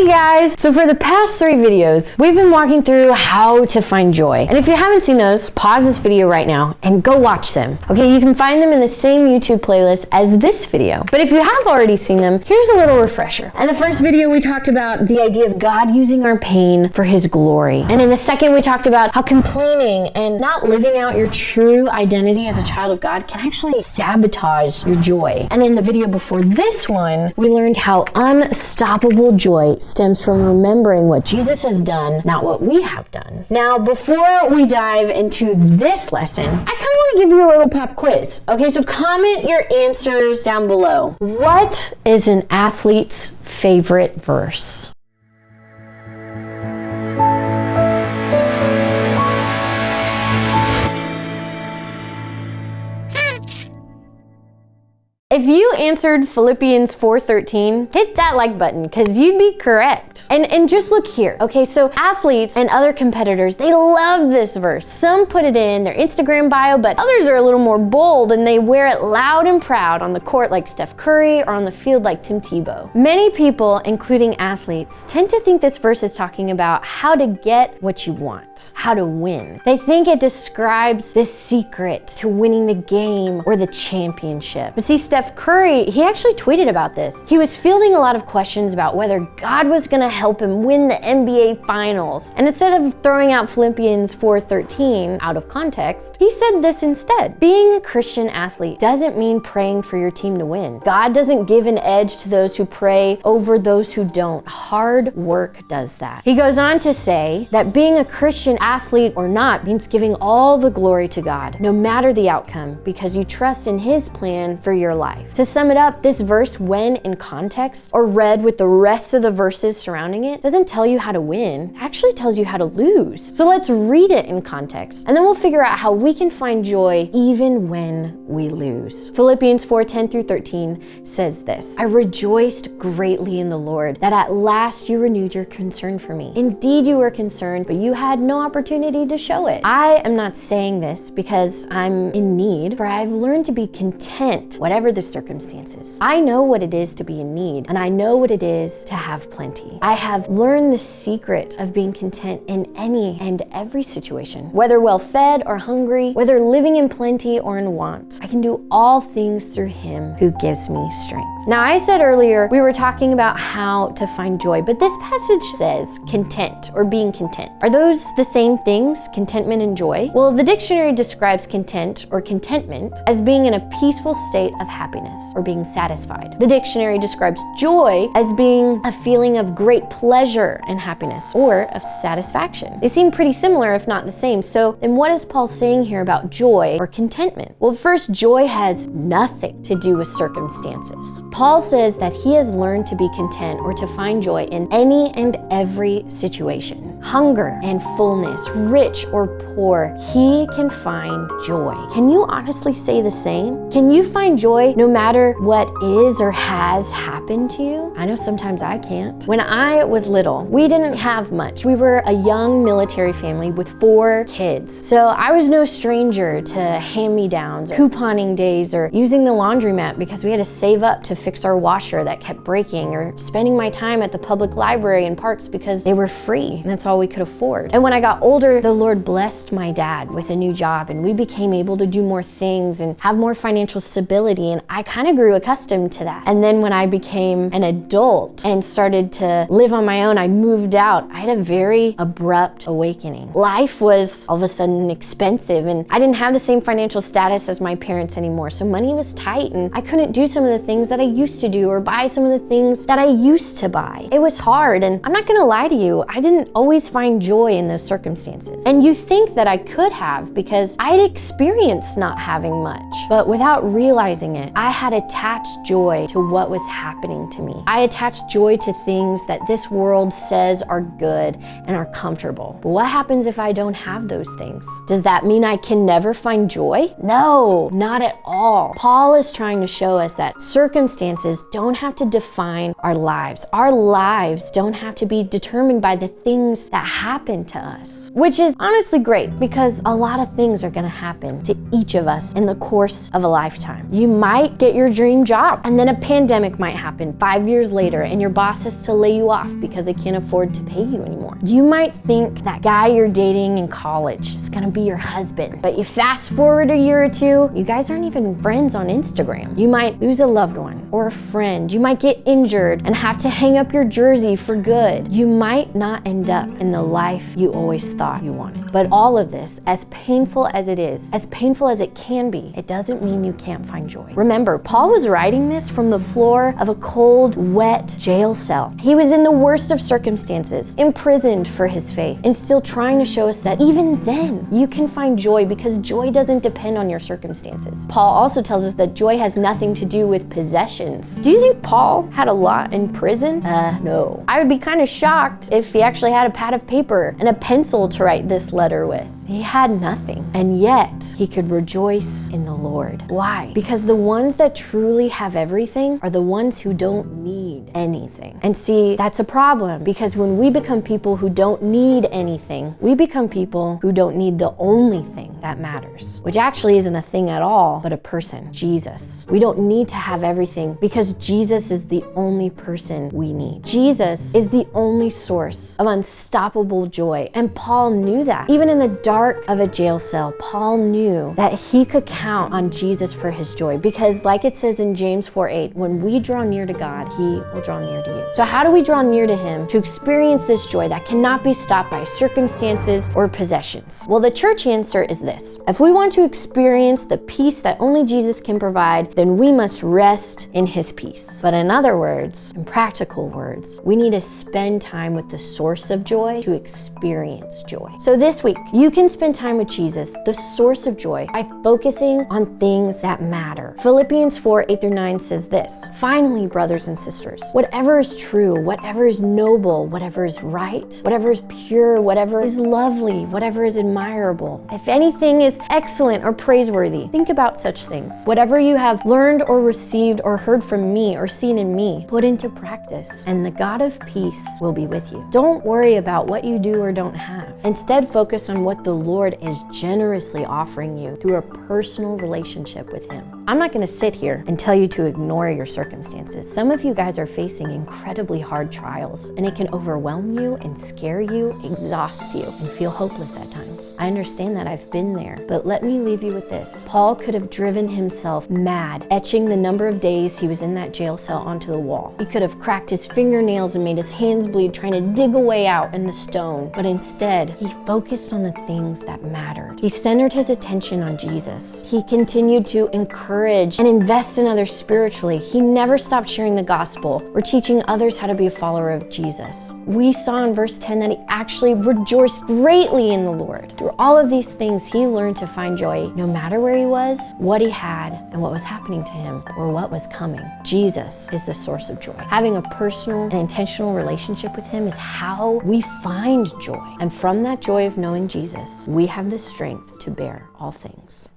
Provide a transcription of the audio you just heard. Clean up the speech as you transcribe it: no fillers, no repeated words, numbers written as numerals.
Hey guys! So for the past 3 videos, we've been walking through how to find joy. And if you haven't seen those, pause this video right now and go watch them. Okay, you can find them in the same YouTube playlist as this video. But if you have already seen them, here's a little refresher. In the first video, we talked about the idea of God using our pain for His glory. And in the second, we talked about how complaining and not living out your true identity as a child of God can actually sabotage your joy. And in the video before this one, we learned how unstoppable joy stems from remembering what Jesus has done, not what we have done. Now, before we dive into this lesson, I kind of want to give you a little pop quiz. Okay, so comment your answers down below. What is an athlete's favorite verse? If you answered Philippians 4:13, hit that like button because you'd be correct. And just look here. Okay, so athletes and other competitors, they love this verse. Some put it in their Instagram bio, but others are a little more bold and they wear it loud and proud on the court like Steph Curry or on the field like Tim Tebow. Many people, including athletes, tend to think this verse is talking about how to get what you want, how to win. They think it describes the secret to winning the game or the championship. But see, Steph Curry, he actually tweeted about this. He was fielding a lot of questions about whether God was going to help him win the NBA Finals. And instead of throwing out Philippians 4:13 out of context, he said this instead. Being a Christian athlete doesn't mean praying for your team to win. God doesn't give an edge to those who pray over those who don't. Hard work does that. He goes on to say that being a Christian athlete or not means giving all the glory to God, no matter the outcome, because you trust in His plan for your life. To sum it up, this verse, when in context or read with the rest of the verses surrounding it, doesn't tell you how to win, it actually tells you how to lose. So let's read it in context, and then we'll figure out how we can find joy even when we lose. Philippians 4:10 through 13 says this: I rejoiced greatly in the Lord that at last you renewed your concern for me. Indeed, you were concerned, but you had no opportunity to show it. I am not saying this because I'm in need, for I've learned to be content, whatever the circumstances. I know what it is to be in need, and I know what it is to have plenty. I have learned the secret of being content in any and every situation, whether well fed or hungry, whether living in plenty or in want. I can do all things through Him who gives me strength. Now, I said earlier we were talking about how to find joy, but this passage says content or being content. Are those the same things, contentment and joy? Well, the dictionary describes content or contentment as being in a peaceful state of happiness or being satisfied. The dictionary describes joy as being a feeling of great pleasure and happiness or of satisfaction. They seem pretty similar, if not the same. So then what is Paul saying here about joy or contentment? Well, first, joy has nothing to do with circumstances. Paul says that he has learned to be content or to find joy in any and every situation. Hunger and fullness, rich or poor, he can find joy. Can you honestly say the same? Can you find joy no matter what is or has happened to you? I know sometimes I can't. When I was little, we didn't have much. We were a young military family with 4 kids. So I was no stranger to hand-me-downs, or couponing days, or using the laundromat because we had to save up to fix our washer that kept breaking, or spending my time at the public library and parks because they were free and that's all we could afford. And when I got older, the Lord blessed my dad with a new job and we became able to do more things and have more financial stability, and I kind of grew accustomed to that. And then when I became an adult and started to live on my own, I moved out. I had a very abrupt awakening. Life was all of a sudden expensive and I didn't have the same financial status as my parents anymore, so money was tight and I couldn't do some of the things that I used to do or buy some of the things that I used to buy. It was hard, and I'm not gonna lie to you, I didn't always find joy in those circumstances. And you think that I could have because I'd experienced not having much, but without realizing it, I had attached joy to what was happening to me. I attached joy to things that this world says are good and are comfortable. But what happens if I don't have those things? Does that mean I can never find joy? No, not at all. Paul is trying to show us that circumstances don't have to define our lives. Our lives don't have to be determined by the things that happen to us, which is honestly great because a lot of things are going to happen to each of us in the course of a lifetime. You might get your dream job. And then a pandemic might happen 5 years later and your boss has to lay you off because they can't afford to pay you anymore. You might think that guy you're dating in college is gonna be your husband, but you fast forward a year or two, you guys aren't even friends on Instagram. You might lose a loved one or a friend. You might get injured and have to hang up your jersey for good. You might not end up in the life you always thought you wanted. But all of this, as painful as it is, as painful as it can be, it doesn't mean you can't find joy. Remember, Paul was writing this from the floor of a cold, wet jail cell. He was in the worst of circumstances, imprisoned for his faith, and still trying to show us that even then you can find joy because joy doesn't depend on your circumstances. Paul also tells us that joy has nothing to do with possessions. Do you think Paul had a lot in prison? No. I would be kind of shocked if he actually had a pad of paper and a pencil to write this letter with. He had nothing, and yet he could rejoice in the Lord. Why? Because the ones that truly have everything are the ones who don't need anything. And see, that's a problem, because when we become people who don't need anything, we become people who don't need the only thing that matters, which actually isn't a thing at all, but a person, Jesus. We don't need to have everything because Jesus is the only person we need. Jesus is the only source of unstoppable joy, and Paul knew that. Even in the dark of a jail cell, Paul knew that he could count on Jesus for his joy, because like it says in James 4:8, when we draw near to God, he will draw near to you. So how do we draw near to him to experience this joy that cannot be stopped by circumstances or possessions? Well, the church answer is this. If we want to experience the peace that only Jesus can provide, then we must rest in his peace. But in other words, in practical words, we need to spend time with the source of joy to experience joy. So this week, you can spend time with Jesus, the source of joy, by focusing on things that matter. Philippians 4:8-9 says this: "Finally, brothers and sisters, whatever is true, whatever is noble, whatever is right, whatever is pure, whatever is lovely, whatever is admirable, if anything is excellent or praiseworthy, think about such things. Whatever you have learned or received or heard from me or seen in me, put into practice, and the God of peace will be with you." Don't worry about what you do or don't have. Instead, focus on what the Lord is generously offering you through a personal relationship with him. I'm not going to sit here and tell you to ignore your circumstances. Some of you guys are facing incredibly hard trials, and it can overwhelm you and scare you, exhaust you, and feel hopeless at times. I understand that. I've been there. But let me leave you with this. Paul could have driven himself mad, etching the number of days he was in that jail cell onto the wall. He could have cracked his fingernails and made his hands bleed trying to dig a way out in the stone. But instead, he focused on the things that mattered. He centered his attention on Jesus. He continued to encourage and invest in others spiritually. He never stopped sharing the gospel or teaching others how to be a follower of Jesus. We saw in verse 10 that he actually rejoiced greatly in the Lord. Through all of these things, he learned to find joy no matter where he was, what he had, and what was happening to him or what was coming. Jesus is the source of joy. Having a personal and intentional relationship with him is how we find joy. And from that joy of knowing Jesus, we have the strength to bear all things.